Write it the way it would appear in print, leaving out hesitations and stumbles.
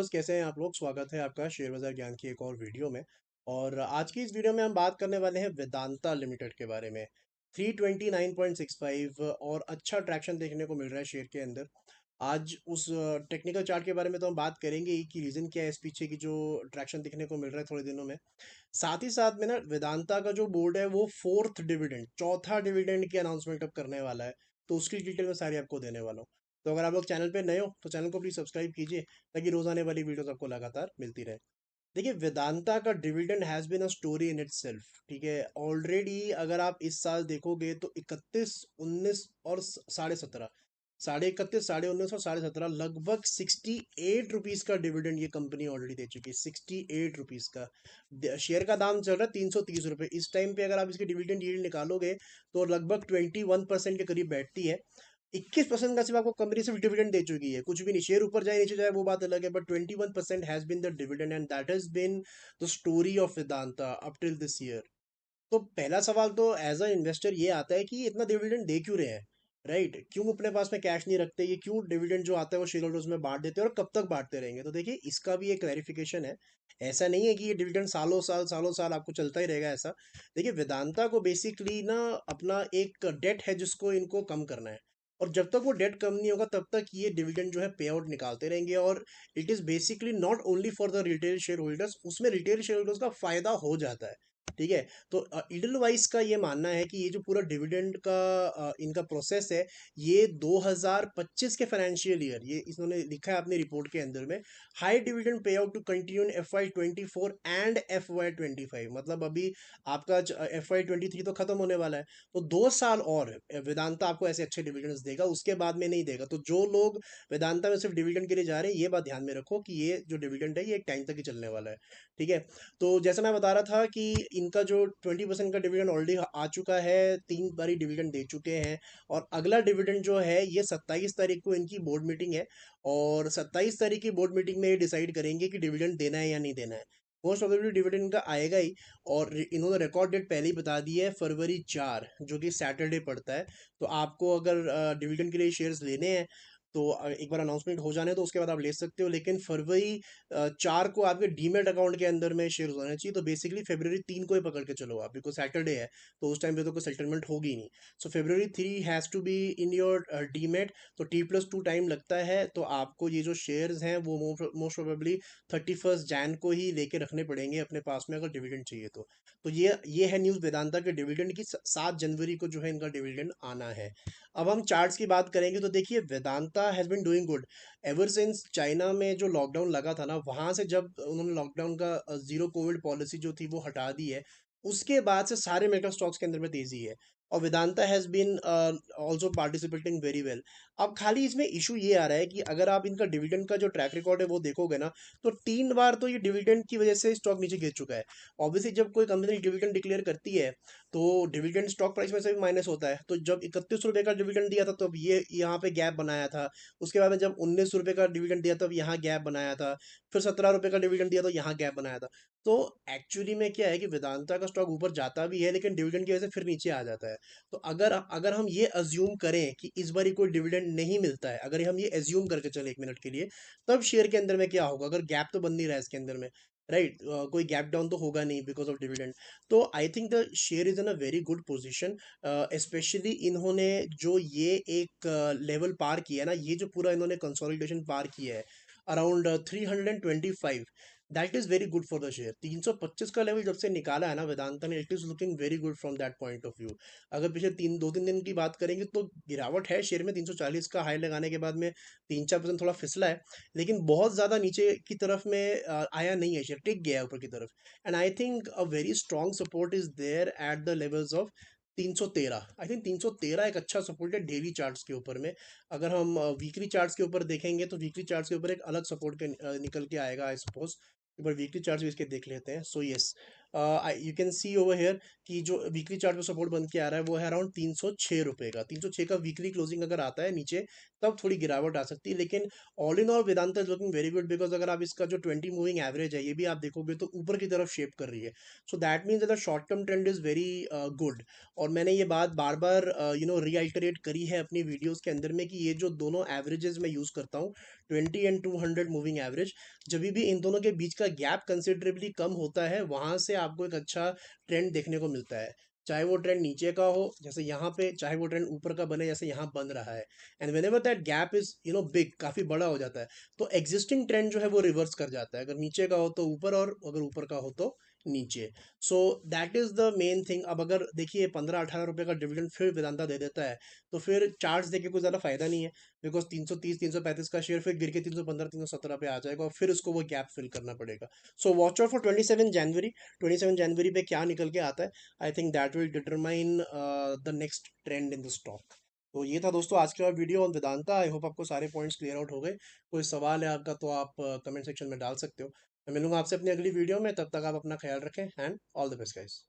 Viewers, कैसे हैं आप लोग। स्वागत है आपका शेयर बाजार ज्ञान की एक और वीडियो में। और आज की इस वीडियो में हम बात करने वाले हैं वेदांता लिमिटेड के बारे में। 329.65 और अच्छा ट्रैक्शन देखने को मिल रहा है शेयर के अंदर। आज उस टेक्निकल चार्ट के बारे में तो हम बात करेंगे ही कि रीज़न क्या है इस पीछे की जो ट्रैक्शन दिखने को मिल रहा है थोड़े दिनों में। साथ ही साथ में ना वेदांता का जो बोर्ड है वो फोर्थ डिविडेंड, चौथा डिविडेंड की अनाउंसमेंट अब करने वाला है। तो उसकी डिटेल मैं सारी आपको देने वाला हूँ। तो अगर आप लोग चैनल पे नए हो तो चैनल को प्लीज सब्सक्राइब कीजिए ताकि रोज आने वाली वीडियोस आपको लगातार मिलती रहे। देखिए, वेदांता का dividend has been a story in itself. ठीक है, ऑलरेडी अगर आप इस साल देखोगे तो 31, 19 और 17.5, 31.5, 19.5 और 17.5, लगभग 68 रुपीज का डिविडेंड ये कंपनी ऑलरेडी दे चुकी है। 68 रुपीज का शेयर का दाम चल रहा है 330 रुपये इस टाइम पे। अगर आप इसकी डिविडेंड यील्ड निकालोगे तो लगभग 21% के करीब बैठती है। 21% का सिर्फ आपको कंपनी सिर्फ डिविडेंड दे चुकी है, कुछ भी नहीं। शेयर ऊपर जाए नीचे जाए वो बात अलग है, but 21% has been the dividend and that has been the story of Vedanta up till this year. तो पहला सवाल तो एज अ इन्वेस्टर ये आता है कि इतना डिविडेंड दे क्यों रहे हैं, राइट? क्यों अपने पास में कैश नहीं रखते, ये क्यों डिविडेंड जो आता है वो शेयर होल्डर्स में बांट देते हैं और कब तक बांटते रहेंगे? तो देखिए, इसका भी एक क्लैरिफिकेशन है। ऐसा नहीं है कि ये डिविडेंड सालों साल आपको चलता ही रहेगा, ऐसा। देखिए, वेदांता को बेसिकली ना अपना एक डेट है जिसको इनको कम करना है। और जब तक वो डेट कम नहीं होगा तब तक ये डिविडेंड जो है पे आउट निकालते रहेंगे। और it is basically not only for the retail share holders, उसमें रिटेल शेयर होल्डर्स का फायदा हो जाता है। ठीक है। तो इडलवाइज का ये मानना है कि ये जो पूरा डिविडेंड का इनका प्रोसेस है, ये 2025 के फाइनेंशियल ईयर, ये इन्होंने लिखा है अपनी रिपोर्ट के अंदर में, high dividend pay out to continue in FY24 and FY25। मतलब अभी आपका FY23 तो खत्म होने वाला है, तो 2 साल और वेदांता आपको ऐसे अच्छे डिविडेंड्स देगा, उसके बाद में नहीं देगा। तो जो लोग वेदांता में सिर्फ डिविडेंड के लिए जा रहे हैं, ये बात ध्यान में रखो कि ये जो डिविडेंड है ये एक टाइम तक ही चलने वाला है। ठीक है। तो जैसा मैं बता रहा था कि इनका जो 20% का डिविडेंड ऑलरेडी आ चुका है, 3 बारी डिविडेंड दे चुके हैं। और अगला डिविडेंड जो है ये 27 तारीख को इनकी बोर्ड मीटिंग है। और 27 तारीख की बोर्ड मीटिंग में ये डिसाइड करेंगे कि डिविडेंड देना है या नहीं देना है। मोस्ट ऑब्वियसली डिविडेंड का आएगा ही। और इन्होंने रिकॉर्ड डेट पहले ही बता दी है, फरवरी 4, जो कि सैटरडे पड़ता है। तो आपको अगर डिविडेंड के लिए शेयर्स लेने हैं तो एक बार अनाउंसमेंट हो जाने तो उसके बाद आप ले सकते हो। लेकिन फरवरी 4 को आपके डीमेट अकाउंट के अंदर में शेयर होने चाहिए। तो बेसिकली February 3 को ही पकड़ के चलो आप, बिकॉज सैटरडे है तो उस टाइम पे तो कोई सेटलमेंट होगी नहीं। So February 3 has to be in your demat. तो T+2 टाइम लगता है, तो आपको ये जो शेयर्स हैं वो मोस्ट प्रोबेबली 31 जैन को ही लेके रखने पड़ेंगे अपने पास में, अगर डिविडेंड चाहिए तो ये है न्यूज़ वेदांता के डिविडेंड की। 7 जनवरी को जो है इनका डिविडेंड आना है। अब हम चार्ट्स की बात करेंगे तो देखिए, Vedanta has been doing good ever since China में जो लॉकडाउन लगा था ना, वहाँ से जब उन्होंने लॉकडाउन का जीरो कोविड पॉलिसी जो थी वो हटा दी है, उसके बाद से सारे मेगा स्टॉक्स के अंदर में तेजी है। और Vedanta has been also participating very well. अब खाली इसमें इशू ये आ रहा है कि अगर आप इनका डिविडेंड का जो ट्रैक रिकॉर्ड है वो देखोगे ना, तो 3 बार तो ये डिविडेंड की वजह से स्टॉक नीचे गिर चुका है। ऑब्वियसली जब कोई कंपनी डिविडेंड डिक्लेयर करती है तो डिविडेंड स्टॉक प्राइस में से भी माइनस होता है। तो जब 31 रुपये का डिविडेंड दिया था तब ये यहाँ पे गैप बनाया था। उसके बाद में जब 19 रुपये का डिविडेंड दिया तब यहाँ गैप बनाया था। फिर 17 रुपये का डिविडेंड दिया तो यहाँ गैप बनाया था। तो एक्चुअली में क्या है कि वेदांता का स्टॉक ऊपर जाता भी है लेकिन डिविडेंड की वजह से फिर नीचे आ जाता है। तो अगर अगर हम ये अज्यूम करें कि इस बार कोई डिविडेंड नहीं मिलता है, अगर हम ये अज्यूम करके चले 1 मिनट के लिए, तब शेयर के अंदर में क्या होगा? अगर गैप तो बन नहीं रहा है इसके अंदर में, राइट? कोई गैप डाउन तो होगा नहीं बिकॉज ऑफ डिविडेंड। तो I think the share is in a very good position. Specially इन्होंने जो ये एक लेवल पार किया है ना, ये जो पूरा इन्होंने कंसोलिडेशन पार किया है around 325, that is very good for the share. 325 का लेवल जब से निकाला है ना वेदांता ने, it is looking very good from that point of view. अगर पिछले 2-3 दिन की बात करेंगे तो गिरावट है शेयर में, 340 का हाई लगाने के बाद में 3-4% थोड़ा फिसला है। लेकिन बहुत ज़्यादा नीचे की तरफ में आया नहीं है, शेयर टिक गया है ऊपर की तरफ। And I think a very strong support is there at the levels of 313। I think 313 एक अच्छा सपोर्ट है डेली चार्ट्स के ऊपर में। अगर हम वीकली चार्ट्स के ऊपर देखेंगे तो वीकली चार्ट्स के ऊपर एक अलग सपोर्ट के निकल के आएगा, आई सपोज। एक बार वीकली चार्ट्स भी इसके देख लेते हैं। So yes, you can see over here कि जो वीकली चार्ट पे सपोर्ट बन के आ रहा है वो है अराउंड 306 रुपये का। 306 का वीकली क्लोजिंग अगर आता है नीचे तब थोड़ी गिरावट आ सकती है, लेकिन all in all Vedanta is looking very good, because अगर आप इसका जो 20 मूविंग एवरेज है ये भी आप देखोगे तो ऊपर की तरफ शेप कर रही है। So that means the short term trend is very good. और मैंने ये बात बार बार रीआइटरेट करी है अपनी वीडियोस के अंदर में कि ये जो दोनों एवरेजेस मैं यूज़ करता हूँ, 20 एंड 200 मूविंग एवरेज, जब भी इन दोनों के बीच का गैप कंसिडरेबली कम होता है वहां से आपको एक अच्छा ट्रेंड देखने को मिलता है। चाहे वो ट्रेंड नीचे का हो जैसे यहाँ पे, चाहे वो ट्रेंड ऊपर का बने जैसे यहाँ बन रहा है, and when ever that gap is big, काफी बड़ा हो जाता है, तो एग्जिस्टिंग ट्रेंड जो है वो रिवर्स कर जाता है। अगर नीचे का हो तो ऊपर, और अगर ऊपर का हो तो नीचे। So that is the main thing. अब अगर देखिए 15-18 रुपए का डिविडेंड फिर वेदांता दे देता है तो फिर चार्ट्स देके कोई ज़्यादा फायदा नहीं है, बिकॉज 330-335 का शेयर फिर गिर के 315-317 पे आ जाएगा और फिर उसको वो गैप फिल करना पड़ेगा। सो वॉच आउट फॉर 27 जनवरी। 27 जनवरी पे क्या निकल के आता है, I think that will determine the next trend in the stock. तो ये था दोस्तों आज का video on Vedanta. I hope आपको सारे पॉइंट्स क्लियर आउट हो गए। कोई सवाल है आपका तो आप कमेंट सेक्शन में डाल सकते हो। मैं मिलूंगा आपसे अपनी अगली वीडियो में, तब तक आप अपना ख्याल रखें and all the best guys.